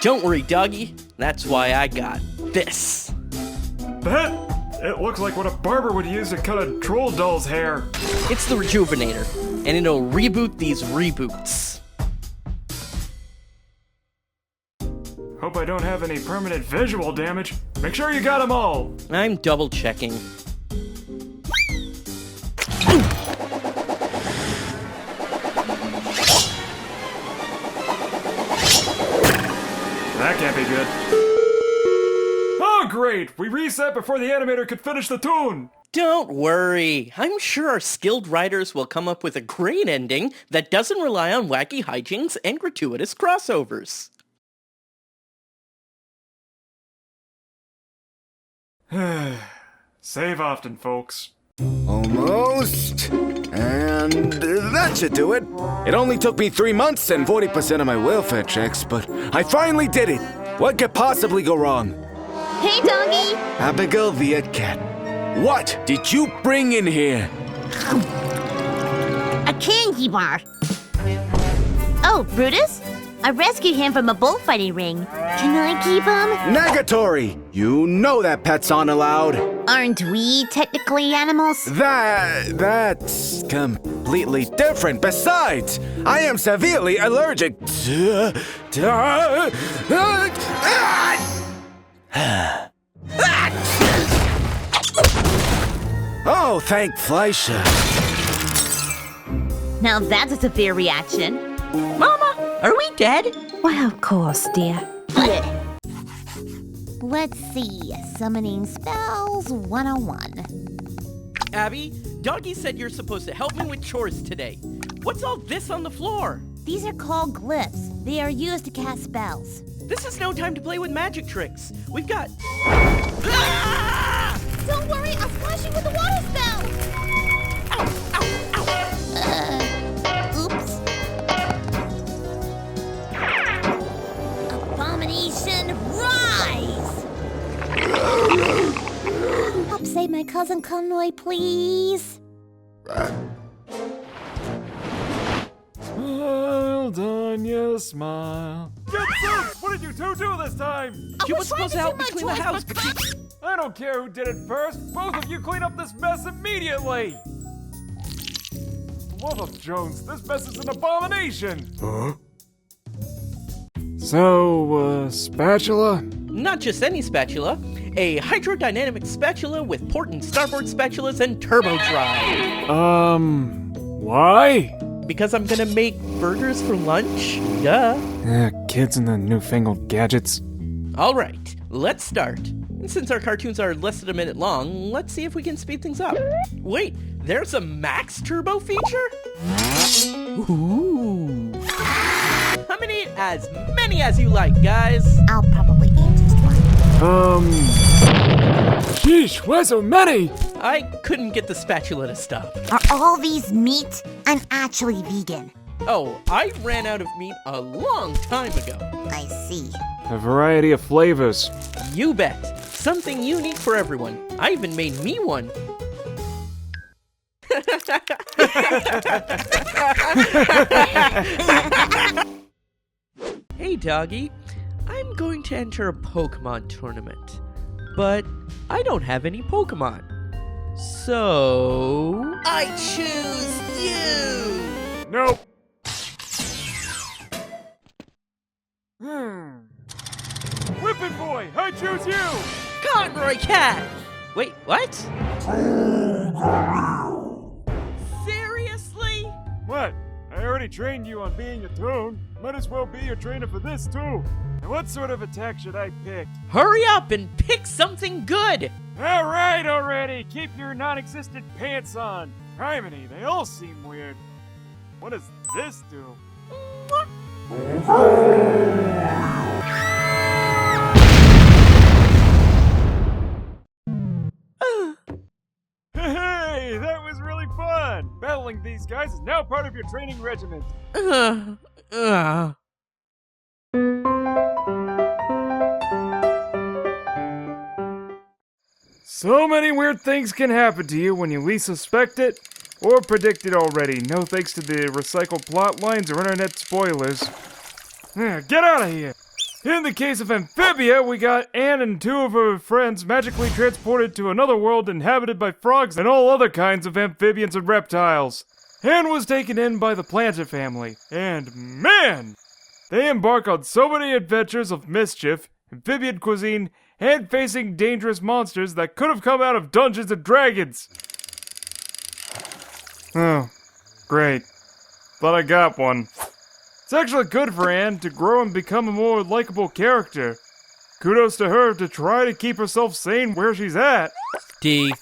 Don't worry, Doggy. That's why I got this. It looks like what a barber would use to cut a troll doll's hair. It's the Rejuvenator, and it'll reboot these reboots. Hope I don't have any permanent visual damage. Make sure you got them all. I'm double checking. That can't be good. Oh, great! We reset before the animator could finish the tune! Don't worry. I'm sure our skilled writers will come up with a great ending that doesn't rely on wacky hijinks and gratuitous crossovers. Save often, folks. Almost. And that should do it. It only took me 3 months and 40% of my welfare checks, but I finally did it. What could possibly go wrong? Hey, Doggy! Abigail the Cat. What did you bring in here? A candy bar. Oh, Brutus? I rescued him from a bullfighting ring. Can I keep him? Negatory! You know that pets aren't allowed. Aren't we technically animals? That's completely different. Besides, I am severely allergic to... Oh, thank Fleischer. Now that's a severe reaction. Mama, are we dead? Why, of course, dear. Let's see. Summoning spells 101. Abby, Doggy said you're supposed to help me with chores today. What's all this on the floor? These are called glyphs. They are used to cast spells. This is no time to play with magic tricks. We've got... Ah! Don't worry, I'll splash you with a water spell! Ow, ow, ow. Oops. Abomination, rise! Help save my cousin Conroy, please. Well done, you smile. Get this! What did you two do this time? She was supposed to help me clean the house, but she... I don't care who did it first. Both of you clean up this mess immediately. Love of Jones, this mess is an abomination. Huh? So, spatula? Not just any spatula. A hydrodynamic spatula with port and starboard spatulas and turbo drive. Why? Because I'm gonna make burgers for lunch? Duh. Kids and the newfangled gadgets. Alright, let's start. And since our cartoons are less than a minute long, let's see if we can speed things up. Wait, there's a max turbo feature? Ooh. I'm gonna eat as many as you like, guys. I'll probably eat just one. Sheesh, why so many? I couldn't get the spatula to stop. Are all these meat? I'm actually vegan. Oh, I ran out of meat a long time ago. I see. A variety of flavors. You bet. Something unique for everyone. I even made me one. Hey, Doggy. I'm going to enter a Pokemon tournament, but I don't have any Pokemon. So... I choose you! Nope. Whippin' boy, I choose you! Conroy Cat! Wait, what? Seriously? What? I already trained you on being a toon. Might as well be your trainer for this too. And what sort of attack should I pick? Hurry up and pick something good! Alright already! Keep your non-existent pants on! Criminy, they all seem weird. What does this do? Hey, that was really fun! Battling these guys is now part of your training regimen. So many weird things can happen to you when you least suspect it, or predict it already, no thanks to the recycled plot lines or internet spoilers. Get out of here! In the case of Amphibia, we got Anne and two of her friends magically transported to another world inhabited by frogs and all other kinds of amphibians and reptiles. Anne was taken in by the planter family, and man! They embark on so many adventures of mischief, amphibian cuisine, and facing dangerous monsters that could have come out of Dungeons and Dragons. Oh, great. But I got one. It's actually good for Anne to grow and become a more likable character. Kudos to her to try to keep herself sane where she's at. Dtoons.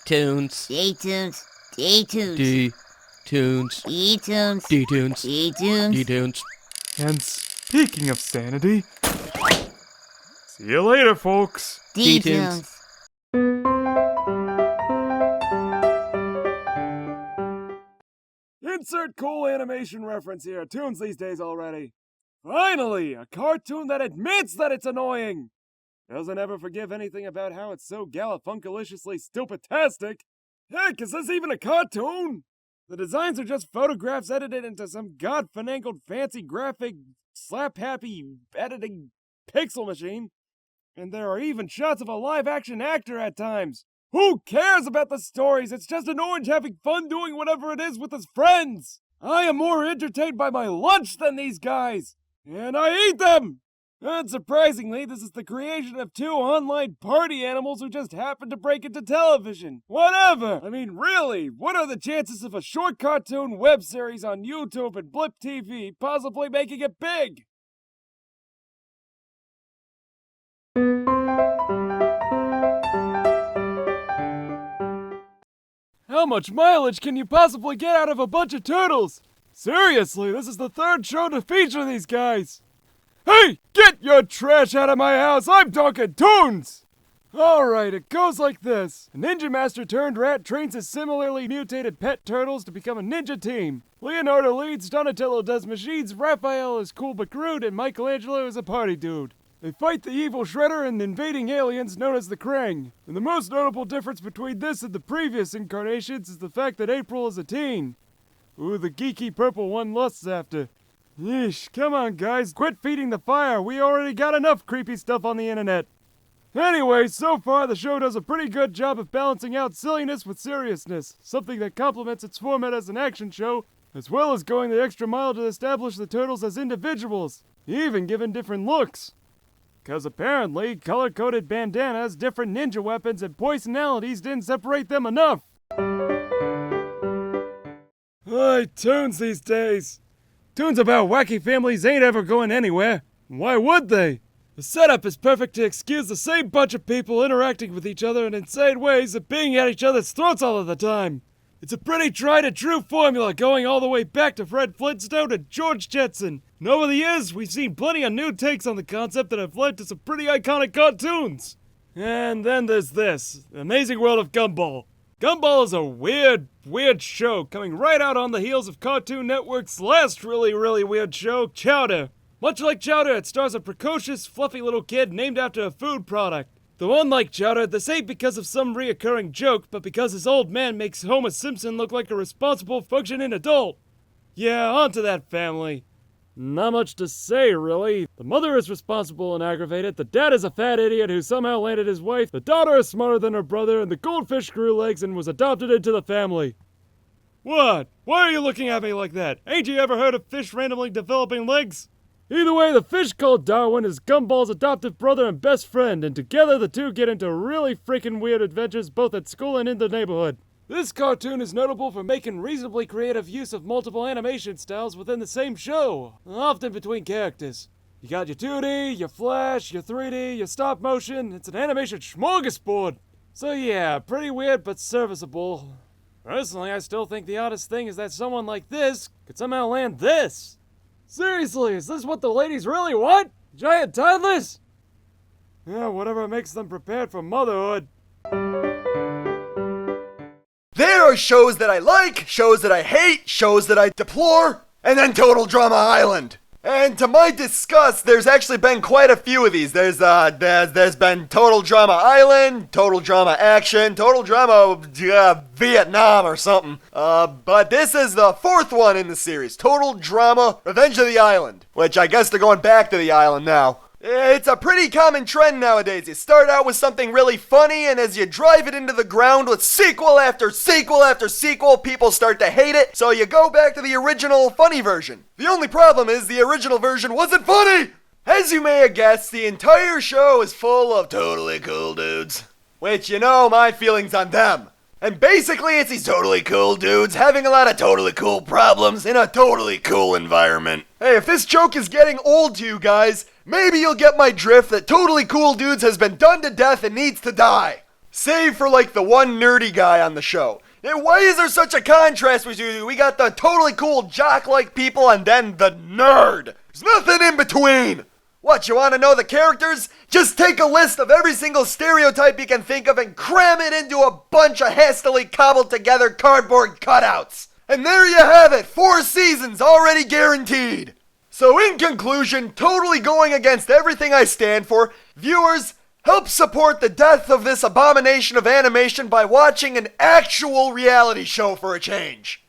Dtoons. Dtoons. Dtoons. Dtoons. Dtoons. Dtoons. Dtoons. And speaking of sanity, see you later, folks. Dtoons. Insert cool animation reference here. Toons these days already. Finally, a cartoon that admits that it's annoying. Doesn't ever forgive anything about how it's so gallifunkalishly stupidtastic. Heck, is this even a cartoon? The designs are just photographs edited into some god-finagled fancy graphic slap-happy editing pixel machine. And there are even shots of a live-action actor at times. Who cares about the stories? It's just an orange having fun doing whatever it is with his friends. I am more entertained by my lunch than these guys. And I eat them! Unsurprisingly, this is the creation of two online party animals who just happened to break into television. Whatever! I mean, really, what are the chances of a short cartoon web series on YouTube and Blip TV possibly making it big? How much mileage can you possibly get out of a bunch of turtles? Seriously, this is the third show to feature these guys. Hey, get your trash out of my house! I'm talking Dtoons! Alright, it goes like this. A ninja master turned rat trains his similarly mutated pet turtles to become a ninja team. Leonardo leads, Donatello does machines, Raphael is cool but crude, and Michelangelo is a party dude. They fight the evil Shredder and invading aliens known as the Krang. And the most notable difference between this and the previous incarnations is the fact that April is a teen. Ooh, the geeky purple one lusts after. Yeesh, come on guys, quit feeding the fire. We already got enough creepy stuff on the internet. Anyway, so far the show does a pretty good job of balancing out silliness with seriousness, something that complements its format as an action show, as well as going the extra mile to establish the turtles as individuals, even given different looks. Cause apparently, color-coded bandanas, different ninja weapons, and poisonalities didn't separate them enough. Hey, Toons these days. Toons about wacky families ain't ever going anywhere. Why would they? The setup is perfect to excuse the same bunch of people interacting with each other in insane ways and being at each other's throats all of the time. It's a pretty tried and true formula going all the way back to Fred Flintstone and George Jetson. And over the years, we've seen plenty of new takes on the concept that have led to some pretty iconic cartoons. And then there's this, The Amazing World of Gumball. Gumball is a weird show coming right out on the heels of Cartoon Network's last really weird show, Chowder. Much like Chowder, it stars a precocious, fluffy little kid named after a food product. Though unlike Chowder, this ain't because of some reoccurring joke, but because his old man makes Homer Simpson look like a responsible, functioning adult. Yeah, onto that family. Not much to say, really. The mother is responsible and aggravated, the dad is a fat idiot who somehow landed his wife, the daughter is smarter than her brother, and the goldfish grew legs and was adopted into the family. What? Why are you looking at me like that? Ain't you ever heard of fish randomly developing legs? Either way, the fish called Darwin is Gumball's adoptive brother and best friend, and together the two get into really freaking weird adventures both at school and in the neighborhood. This cartoon is notable for making reasonably creative use of multiple animation styles within the same show, often between characters. You got your 2D, your Flash, your 3D, your stop motion, it's an animation smorgasbord. So yeah, pretty weird but serviceable. Personally, I still think the oddest thing is that someone like this could somehow land this. Seriously, is this what the ladies really want? Giant toddlers? Yeah, whatever makes them prepared for motherhood. There are shows that I like, shows that I hate, shows that I deplore, and then Total Drama Island. And to my disgust, there's actually been quite a few of these. There's been Total Drama Island, Total Drama Action, Total Drama Vietnam or something. But this is the fourth one in the series, Total Drama Revenge of the Island, which I guess they're going back to the island now. It's a pretty common trend nowadays. You start out with something really funny, and as you drive it into the ground with sequel after sequel after sequel, people start to hate it, so you go back to the original funny version. The only problem is the original version wasn't funny! As you may have guessed, the entire show is full of totally cool dudes. Which, you know, my feelings on them. And basically, it's these totally cool dudes having a lot of totally cool problems in a totally cool environment. Hey, if this joke is getting old to you guys, maybe you'll get my drift that totally cool dudes has been done to death and needs to die. Save for like the one nerdy guy on the show. And why is there such a contrast between you? We got the totally cool jock-like people and then the nerd. There's nothing in between. What, you want to know the characters? Just take a list of every single stereotype you can think of and cram it into a bunch of hastily cobbled together cardboard cutouts. And there you have it, 4 seasons already guaranteed. So in conclusion, totally going against everything I stand for, viewers, help support the death of this abomination of animation by watching an actual reality show for a change.